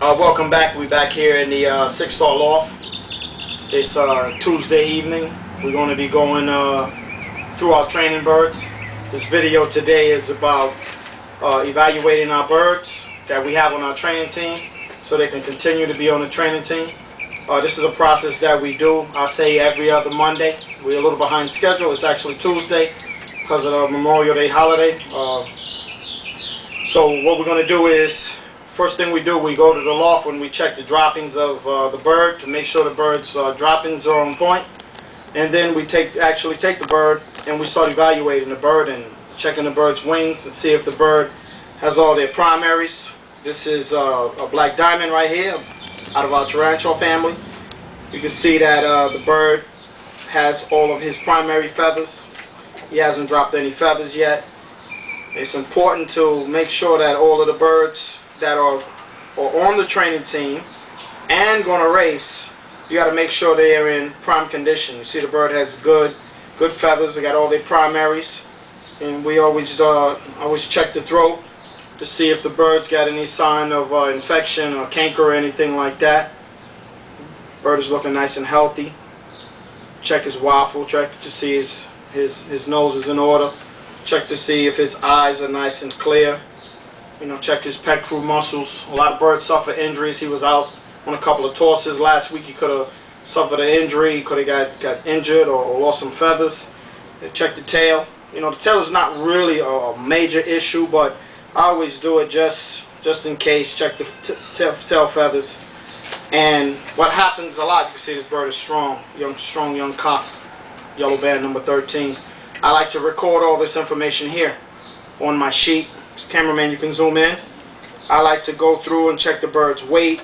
Welcome back. We're back here in the Six-Star Loft. It's Tuesday evening. We're going to be going through our training birds. This video today is about evaluating our birds that we have on our training team so they can continue to be on the training team. This is a process that we do, I say, every other Monday. We're a little behind schedule. It's actually Tuesday because of the Memorial Day holiday. So what we're going to do is, first thing we do, we go to the loft when we check the droppings of the bird to make sure the bird's droppings are on point. And then we actually take the bird and we start evaluating the bird and checking the bird's wings to see if the bird has all their primaries. This is a black diamond right here out of our tarantula family. You can see that the bird has all of his primary feathers. He hasn't dropped any feathers yet. It's important to make sure that all of the birds that are on the training team and going to race, you got to make sure they are in prime condition. You see the bird has good feathers. They got all their primaries, and we always check the throat to see if the bird's got any sign of infection or canker or anything like that. Bird is looking nice and healthy. Check his waffle. Check to see his nose is in order. Check to see if his eyes are nice and clear. You know, check his pectoral muscles. A lot of birds suffer injuries. He was out on a couple of tosses last week. He could have suffered an injury. He could have got injured or lost some feathers. Check the tail. You know, the tail is not really a major issue, but I always do it just in case. Check the tail feathers. And what happens a lot, you can see this bird is strong young cock, yellow band number 13. I like to record all this information here on my sheet. Cameraman, you can zoom in. I like to go through and check the bird's weight,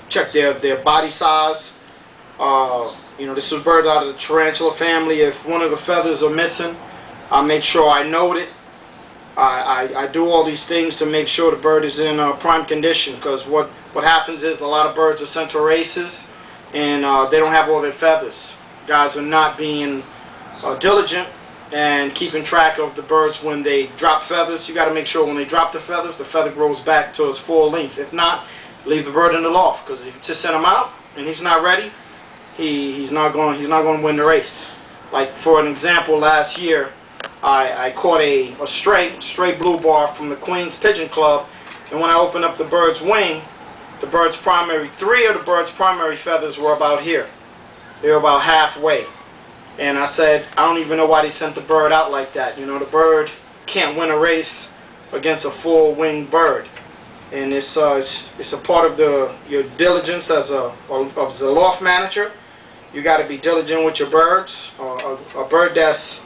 check their body size. You know, this is a bird out of the tarantula family. If one of the feathers are missing, I make sure I note it. I do all these things to make sure the bird is in prime condition, because what happens is a lot of birds are sent to races and they don't have all their feathers. Guys are not being diligent and keeping track of the birds when they drop feathers. You got to make sure when they drop the feathers, the feather grows back to its full length. If not, leave the bird in the loft, because if you just send him out and he's not ready, he's not going to win the race. Like for an example, last year I caught a stray blue bar from the Queen's Pigeon Club, and when I opened up the bird's wing, three of the bird's primary feathers were about here. They were about halfway. And I said, I don't even know why they sent the bird out like that. You know, the bird can't win a race against a full-winged bird. And it's a part of your diligence as a loft manager. You got to be diligent with your birds. A bird that's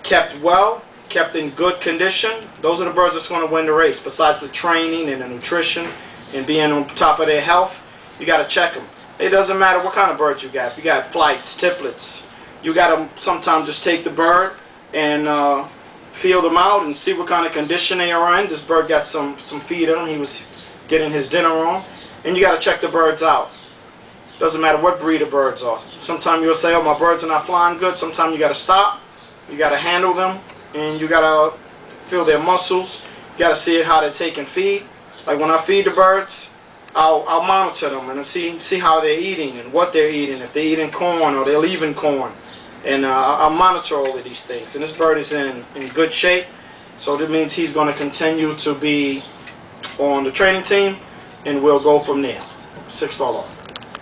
kept well, kept in good condition, those are the birds that's going to win the race. Besides the training and the nutrition and being on top of their health, you got to check them. It doesn't matter what kind of birds you got. If you got flights, triplets, you got to sometimes just take the bird and feel them out and see what kind of condition they are in. This bird got some feed on him. He was getting his dinner on. And you got to check the birds out. Doesn't matter what breed of birds are. Sometimes you'll say, oh, my birds are not flying good. Sometimes you got to stop. You got to handle them. And you got to feel their muscles. You got to see how they're taking feed. Like when I feed the birds, I'll monitor them and see how they're eating and what they're eating. If they're eating corn or they're leaving corn. And I'll monitor all of these things. And this bird is in good shape. So that means he's going to continue to be on the training team. And we'll go from there. Six-Star Loft.